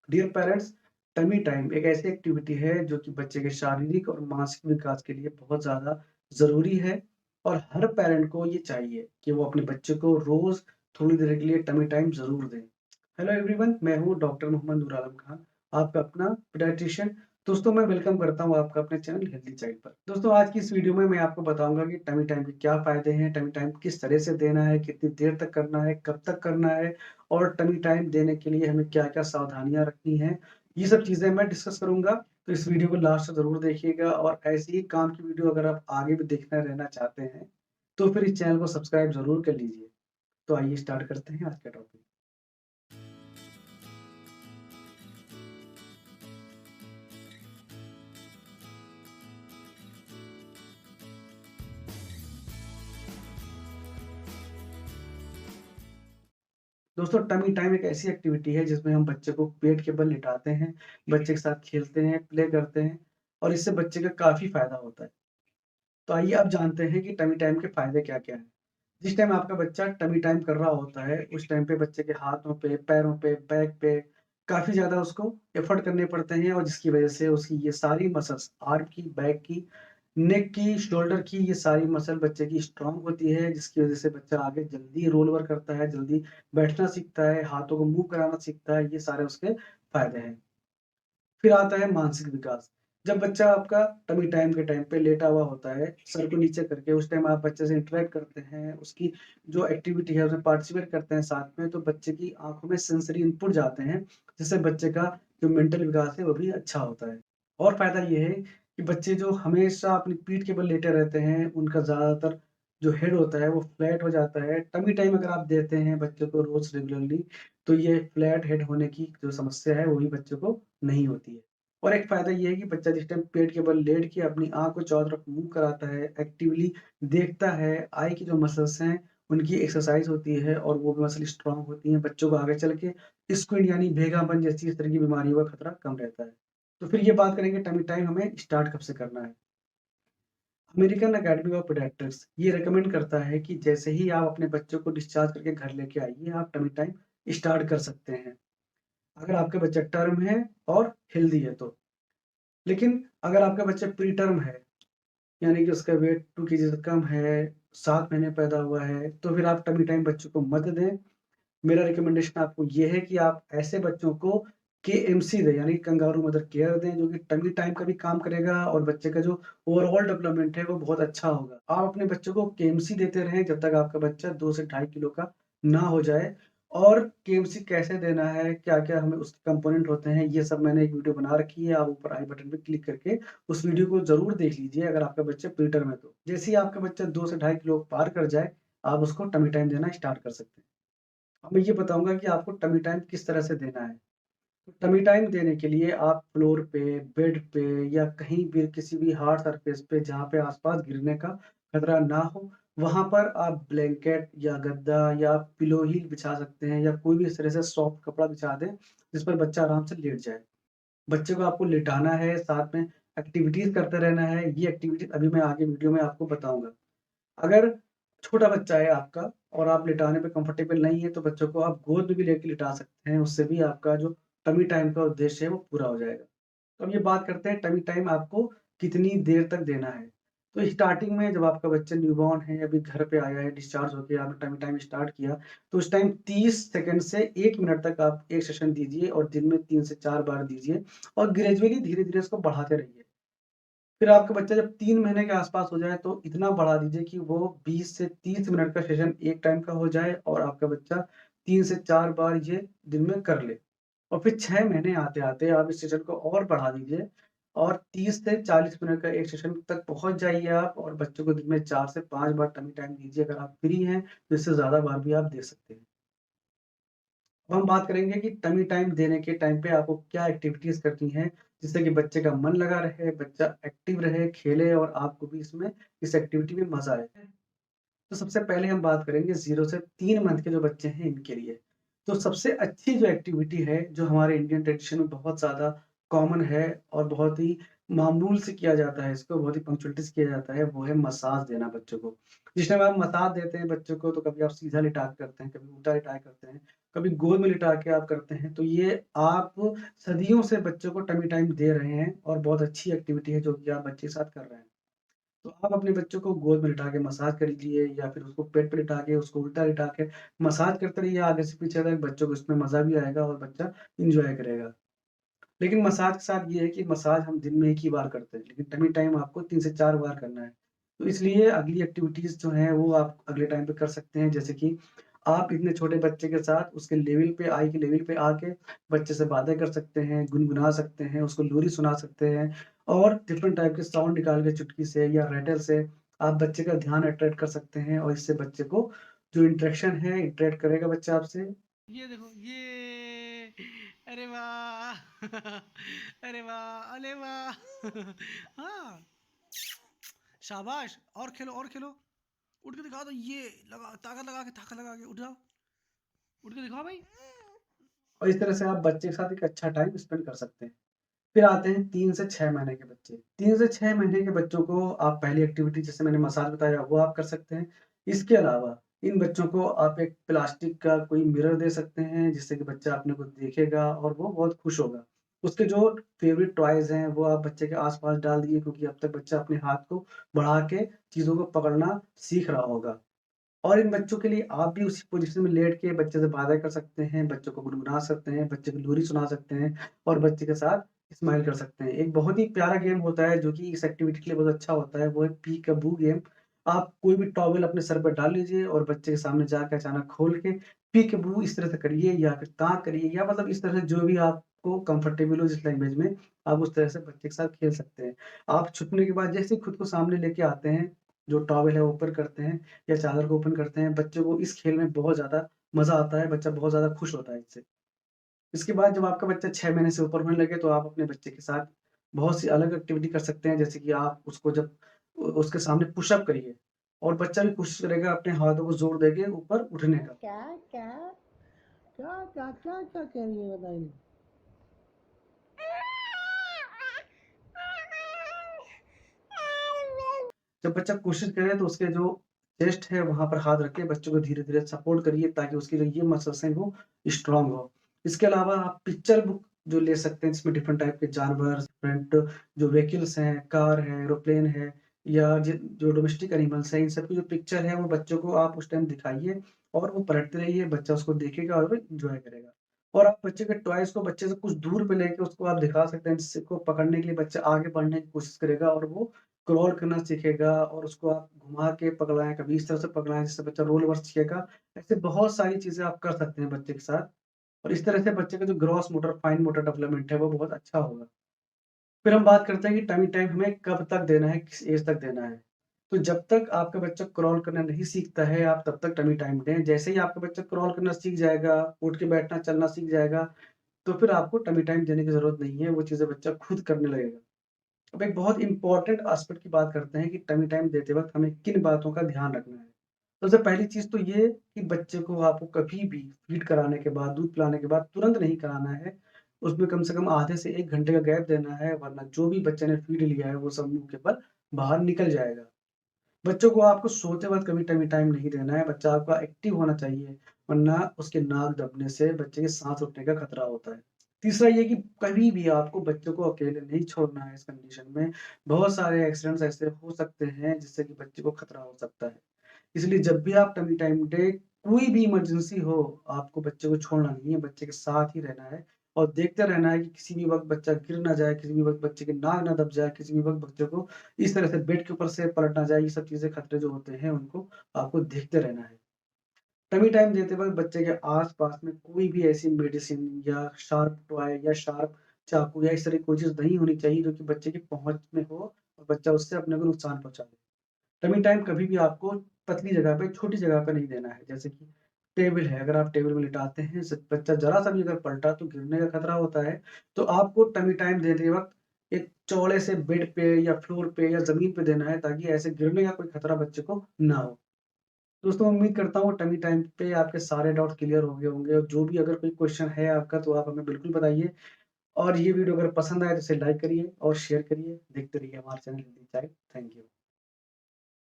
Dear parents, tummy time एक ऐसी activity है जो कि बच्चे के शारीरिक और मानसिक विकास के लिए बहुत ज़्यादा ज़रूरी है और हर पेरेंट को ये चाहिए कि वो अपने बच्चे को रोज़ थोड़ी देर के लिए टमी टाइम ज़रूर दें। हेलो एवरीवन, मैं हूँ डॉक्टर मोहम्मद नूर आलम खान, आपका अपना पीडियाट्रिशियन। दोस्तों, मैं वेलकम करता हूँ आपका अपने चैनल हेल्दी चाइल्ड पर। दोस्तों, आज की इस वीडियो में मैं आपको बताऊँगा कि टमी टाइम के क्या फ़ायदे हैं, टमी टाइम किस तरह से देना है, कितनी देर तक करना है, कब तक करना है और टमी टाइम देने के लिए हमें क्या-क्या सावधानियाँ रखनी हैं। ये सब चीज़ें मैं डिस्कस करूँगा, तो इस वीडियो को लास्ट तक ज़रूर देखिएगा और ऐसी ही काम की वीडियो अगर आप आगे भी देखना रहना चाहते हैं, तो फिर इस चैनल को सब्सक्राइब ज़रूर कर लीजिए। तो आइए स्टार्ट करते हैं आज का टॉपिक। दोस्तों, टमी टाइम एक ऐसी एक्टिविटी है जिसमें हम बच्चे को पेट के बल लिटाते हैं, बच्चे के साथ खेलते हैं, प्ले करते हैं और इससे बच्चे का काफ़ी फ़ायदा होता है। तो आइए अब जानते हैं कि टमी टाइम के फ़ायदे क्या-क्या हैं। जिस टाइम आपका बच्चा टमी टाइम कर रहा होता है, उस टाइम पे बच्चे के हाथों पे, पैरों पे, बैक पे काफ़ी ज़्यादा उसको एफर्ट करने पड़ते हैं और जिसकी वज़ह से उसकी ये सारी मसल्स आर्म की, बैक की, नेक की, शोल्डर की ये सारी मसल बच्चे की स्ट्रॉन्ग होती है, जिसकी वज़ह से बच्चा आगे जल्दी रोल ओवर करता है, जल्दी बैठना सीखता है, हाथों को मूव कराना सीखता है, ये सारे उसके फ़ायदे हैं। फिर आता है मानसिक विकास। जब बच्चा आपका टमी टाइम के टाइम पे लेटा हुआ होता है, सर को नीचे करके, उस टाइम आप बच्चे से इंटरैक्ट करते हैं, उसकी जो एक्टिविटी है उसमें पार्टिसिपेट करते हैं साथ में, तो बच्चे की आँखों में सेंसरी इनपुट जाते हैं, जिससे बच्चे का जो मेंटल विकास है वो भी अच्छा होता है। और फ़ायदा ये है कि बच्चे जो हमेशा अपनी पीठ के बल लेटे रहते हैं, उनका ज़्यादातर जो हेड होता है वो फ्लैट हो जाता है। टमी टाइम अगर आप देते हैं बच्चे को रोज़ रेगुलरली, तो ये फ्लैट हेड होने की जो समस्या है वो भी बच्चे को नहीं होती है। और एक फ़ायदा ये है कि बच्चा जिस टाइम पेट के बल लेट के अपनी आँख को चारों तरफ मूव कराता है, एक्टिवली देखता है, आई की जो मसल्स हैं, उनकी एक्सरसाइज़ होती है और वो भी मसल स्ट्रॉन्ग होती हैं। बच्चों को आगे चल के स्क्विड यानी भेगापन जैसी इस तरह की बीमारियों का खतरा कम रहता है। तो फिर ये बात करेंगे टमी टाइम हमें स्टार्ट कब से करना है। अमेरिकन अकेडमी ऑफ पीडियाट्रिक्स ये रिकमेंड करता है कि जैसे ही आप अपने बच्चों को डिस्चार्ज करके घर लेके आइए, आप टमी टाइम स्टार्ट कर सकते हैं। अगर आपका बच्चा टर्म है और हेल्दी है तो। लेकिन अगर आपका बच्चा प्री टर्म है, यानी कि उसका वेट 2 केजी से कम है, 7 महीने पैदा हुआ है, तो फिर आप टमी टाइम बच्चों को मत दें। मेरा रिकमेंडेशन आपको ये है कि आप ऐसे बच्चों को केएमसी दें, यानी कंगारू मदर केयर दें, जो कि टमी टाइम का भी काम करेगा और बच्चे का जो ओवरऑल डेवलपमेंट है, वो बहुत अच्छा होगा। आप अपने बच्चों को केएमसी देते रहें जब तक आपका बच्चा 2 से ढाई किलो का ना हो जाए और केएमसी कैसे देना है, क्या-क्या हमें उसके कंपोनेंट होते हैं, ये सब मैंने एक वीडियो बना रखी है। आप ऊपर आई बटन पे क्लिक करके उस वीडियो को ज़रूर देख लीजिए अगर आपका बच्चा प्री-टर्म है तो। जैसे ही आपका बच्चा 2 से ढाई किलो पार कर जाए, आप उसको टमी टाइम देना स्टार्ट कर सकते हैं। अब मैं ये बताऊँगा कि आपको टमी टाइम किस तरह से देना है। तो टमी टाइम देने के लिए आप फ्लोर पे, बेड पे या कहीं भी किसी भी हार्ड सरफेस पे जहाँ पे आस-पास गिरने का खतरा ना हो, वहाँ पर आप ब्लैंकेट या गद्दा या पिलो ही बिछा सकते हैं या कोई भी इस तरह से सॉफ्ट कपड़ा बिछा दें, जिस पर बच्चा आराम से लेट जाए। बच्चे को आपको लिटाना है, साथ में एक्टिविटीज़ करते रहना है। ये एक्टिविटीज़ अभी मैं आगे वीडियो में आपको बताऊँगा। अगर छोटा बच्चा है आपका और आप लिटाने पे कंफर्टेबल नहीं है, तो बच्चों को आप गोद में भी लेके लिटा सकते हैं, उससे भी आपका जो टमी टाइम का उद्देश्य है, वो पूरा हो जाएगा। तो अब ये बात करते हैं टमी टाइम आपको कितनी देर तक देना है। तो स्टार्टिंग में जब आपका बच्चा न्यूबॉर्न है, अभी घर पे आया है, डिस्चार्ज होके आपने टमी टाइम स्टार्ट किया, तो उस टाइम 30 सेकंड से 1 मिनट तक आप 1 सेशन दीजिए और दिन में 3 से 4 बार दीजिए और ग्रेजुअली धीरे-धीरे इसको बढ़ाते रहिए। फिर आपका बच्चा जब 3 महीने के आस-पास हो जाए तो इतना बढ़ा दीजिए कि वो 20 से 30 मिनट का सेशन एक टाइम का हो जाए और आपका बच्चा 3 से 4 बार ये दिन में कर ले। और फिर 6 महीने आते-आते आप इस सेशन को और बढ़ा दीजिए और 30 से 40 मिनट का एक सेशन तक पहुँच जाइए आप और बच्चों को दिन में 4 से 5 बार टमी टाइम दीजिए। अगर आप फ्री हैं, तो इससे ज़्यादा बार भी आप दे सकते हैं। अब हम बात करेंगे कि टमी टाइम देने के टाइम पे आपको क्या एक्टिविटीज़ करनी है, जिससे कि बच्चे का मन लगा रहे, बच्चा एक्टिव रहे, खेले और आपको भी इसमें इस एक्टिविटी में मज़ा आए। तो सबसे पहले हम बात करेंगे 0 से 3 मंथ के जो बच्चे हैं इनके लिए। तो सबसे अच्छी जो एक्टिविटी है, जो हमारे इंडियन ट्रेडिशन में बहुत ज़्यादा कॉमन है और बहुत ही मामूल से किया जाता है इसको, बहुत ही पंक्चुअलिटी से किया जाता है, वो है मसाज देना बच्चों को। जिस टाइम आप मसाज देते हैं बच्चों को, तो कभी आप सीधा लिटा के करते हैं, कभी उल्टा लिटा के करते हैं, कभी गोद में लिटा के आप करते हैं, तो ये आप सदियों से बच्चों को टमी टाइम दे रहे हैं और बहुत अच्छी एक्टिविटी है जो कि आप बच्चे के साथ कर रहे हैं। तो आप अपने बच्चों को गोद में लिटा के मसाज कर लीजिए या फिर उसको पेट पे लिटा के, उसको उल्टा लिटा के मसाज करते रहिए आगे से पीछे तक, बच्चों को इसमें मज़ा भी आएगा और बच्चा एन्जॉय करेगा। लेकिन मसाज के साथ ये है कि मसाज हम दिन में 1 ही बार करते हैं, लेकिन टमी टाइम आपको 3 से 4 बार करना है। तो इसलिए अगली एक्टिविटीज़ जो हैं वो आप अगले टाइम पे कर सकते हैं, जैसे कि आप इतने छोटे बच्चे के साथ उसके लेवल पे, आई के लेवल पे आके बच्चे से बातें कर सकते हैं, गुनगुना सकते हैं, उसको लोरी सुना सकते हैं और डिफरेंट टाइप के साउंड निकाल के चुटकी से या रैटल से आप बच्चे का ध्यान अट्रैक्ट कर सकते हैं और इससे बच्चे को जो इंटरेक्शन है, इंटरैक्ट करेगा बच्चा आपसे। ये देखो ये, अरे वाह अरे वाह, अरे वाह हाँ, शाबाश, और खेलो और खेलो, उठ के दिखाओ, तो ये ताकत लगा के उठ जाओ, उठ के दिखाओ भाई। और इस तरह से आप बच्चे के साथ एक अच्छा टाइम स्पेंड कर सकते हैं। फिर आते हैं 3 से 6 महीने के बच्चे। 3 से 6 महीने के बच्चों को आप पहली एक्टिविटी जैसे मैंने मसाज बताया वो आप कर सकते हैं। इसके अलावा इन बच्चों को आप एक प्लास्टिक का कोई मिरर दे सकते हैं जिससे कि बच्चा अपने को देखेगा और वो बहुत खुश होगा। उसके जो फ़ेवरेट टॉयज़ हैं वो आप बच्चे के आस-पास डाल दीजिए क्योंकि अब तक बच्चा अपने हाथ को बढ़ा के चीज़ों को पकड़ना सीख रहा होगा। और इन बच्चों के लिए आप भी उसी पोज़ीशन में लेट के बच्चे से बातें कर सकते हैं, बच्चों को गुनगुना सकते हैं, बच्चे को लोरी सुना सकते हैं और बच्चे के साथ स्माइल कर सकते हैं। एक बहुत ही प्यारा गेम होता है जो कि इस एक्टिविटी के लिए बहुत अच्छा होता है, वो है पीक-अ-बू गेम। आप कोई भी टॉवेल अपने सर पे डाल लीजिए और बच्चे के सामने जाके अचानक खोल के पीक-अ-बू इस तरह से करिए या फिर ताक करिए या मतलब इस तरह से जो भी आपको कंफर्टेबल हो जिस लैंग्वेज में, आप उस तरह से बच्चे के साथ खेल सकते हैं। आप छुपने के बाद जैसे ही खुद को सामने लेके आते हैं, जो टॉवेल है ऊपर करते हैं या चादर को ओपन करते हैं, बच्चों को इस खेल में बहुत ज़्यादा मज़ा आता है, बच्चा बहुत ज़्यादा खुश होता है इससे। इसके बाद जब आपका बच्चा 6 महीने से ऊपर होने लगे, तो आप अपने बच्चे के साथ बहुत सी अलग एक्टिविटी कर सकते हैं, जैसे कि आप उसको जब उसके सामने पुशअप करिए और बच्चा भी कोशिश करेगा अपने हाथों को ज़ोर देके ऊपर उठने का। क्या क्या क्या कह रही है बताइए। जब बच्चा कोशिश करे तो उसके जो चेस्ट है वहाँ पर हाथ रख के बच्चों को धीरे-धीरे सपोर्ट करिए ताकि उसकी जो ये मसल्स हैं वो स्ट्रॉन्ग हो। इसके अलावा आप पिक्चर बुक जो ले सकते हैं जिसमें डिफरेंट टाइप के जानवर, डिफरेंट जो व्हीकल्स हैं, कार है, एरोप्लेन है या जो डोमेस्टिक एनिमल्स हैं, इन सब की जो पिक्चर है वो बच्चों को आप उस टाइम दिखाइए और वो पलटते रहिए, बच्चा उसको देखेगा और वो एन्जॉय करेगा। और आप बच्चे के टॉयज़ को बच्चे से कुछ दूर पे लेके उसको आप दिखा सकते हैं जिससे को पकड़ने के लिए बच्चा आगे बढ़ने की कोशिश करेगा और वो क्रॉल करना सीखेगा और उसको आप घुमा के पकड़ाएँ, कभी इस तरह से पकड़ाएँ जिससे बच्चा रोल रिवर्स सीखेगा। ऐसे बहुत सारी चीज़ें आप कर सकते हैं बच्चे के साथ और इस तरह से बच्चे का जो gross motor, fine motor development है वो बहुत अच्छा होगा। फिर हम बात करते हैं कि टमी टाइम हमें कब तक देना है, किस एज तक देना है। तो जब तक आपका बच्चा क्रॉल करना नहीं सीखता है, आप तब तक टमी टाइम दें। जैसे ही आपका बच्चा क्रॉल करना सीख जाएगा, उठ के बैठना, चलना सीख जाएगा, तो फिर आपको टमी टाइम देने की ज़रूरत नहीं है, वो चीज़ें बच्चा खुद करने लगेगा। अब एक बहुत इम्पोर्टेंट एस्पेक्ट की बात करते हैं कि टमी टाइम देते वक़्त हमें किन बातों का ध्यान रखना है। सबसे पहली चीज़ तो ये कि बच्चे को आपको कभी भी फीड कराने के बाद, दूध पिलाने के बाद तुरंत नहीं कराना है। उसमें कम से कम आधे से 1 घंटे का गैप देना है, वरना जो भी बच्चे ने फीड लिया है, वो सब मुँह के बल बाहर निकल जाएगा। बच्चों को आपको सोते वक़्त कभी टमी टाइम नहीं देना है, बच्चा आपका एक्टिव होना चाहिए, वरना उसके नाक दबने से बच्चे के साँस रुकने का खतरा होता है। तीसरा ये कि कभी भी आपको बच्चों को अकेले नहीं छोड़ना है इस कंडीशन में, बहुत सारे एक्सीडेंट्स ऐसे हो सकते हैं जिससे कि बच्चे को खतरा हो सकता है। इसलिए जब भी आप टमी टाइम दें, कोई भी इमरजेंसी हो, आपको बच्चे को छोड़ना नहीं है, बच्चे के साथ ही रहना है और देखते रहना है कि किसी भी वक़्त बच्चा गिर ना जाए, किसी भी वक़्त बच्चे की नाक ना दब जाए, किसी भी वक़्त बच्चे को इस तरह से बेड के ऊपर से पलट ना जाए, ये सब चीज़ें खतरे जो होते हैं, उनको आपको देखते रहना है। टमी टाइम देते वक़्त बच्चे के आस-पास में कोई भी ऐसी मेडिसिन या शार्प टॉय या शार्प चाकू या इस तरह की कोई चीज़ नहीं होनी चाहिए जो कि बच्चे की पहुँच में हो और बच्चा उससे अपने को नुकसान पहुँचा दे। टमी टाइम कभी भी आपको पतली जगह पे, छोटी जगह पे नहीं देना है। जैसे कि टेबल है, अगर आप टेबल में लिटाते हैं, स बच्चा ज़रा-सा भी अगर पलटा तो गिरने का खतरा होता है। तो आपको टमी टाइम देते वक़्त एक चौड़े से बेड पे या फ्लोर पे या ज़मीन पे देना है ताकि ऐसे गिरने का कोई खतरा बच्चे को ना हो। दोस्तों उम्मीद करता हूँ टमी टाइम पे आपके सारे डाउट क्लियर हो गए होंगे और जो भी अगर कोई क्वेश्चन है आपका तो आप हमें बिल्कुल बताइए और ये वीडियो अगर पसंद आए तो इसे लाइक करिए और शेयर करिए। देखते रहिए हमारे channel Hindi child. Thank you.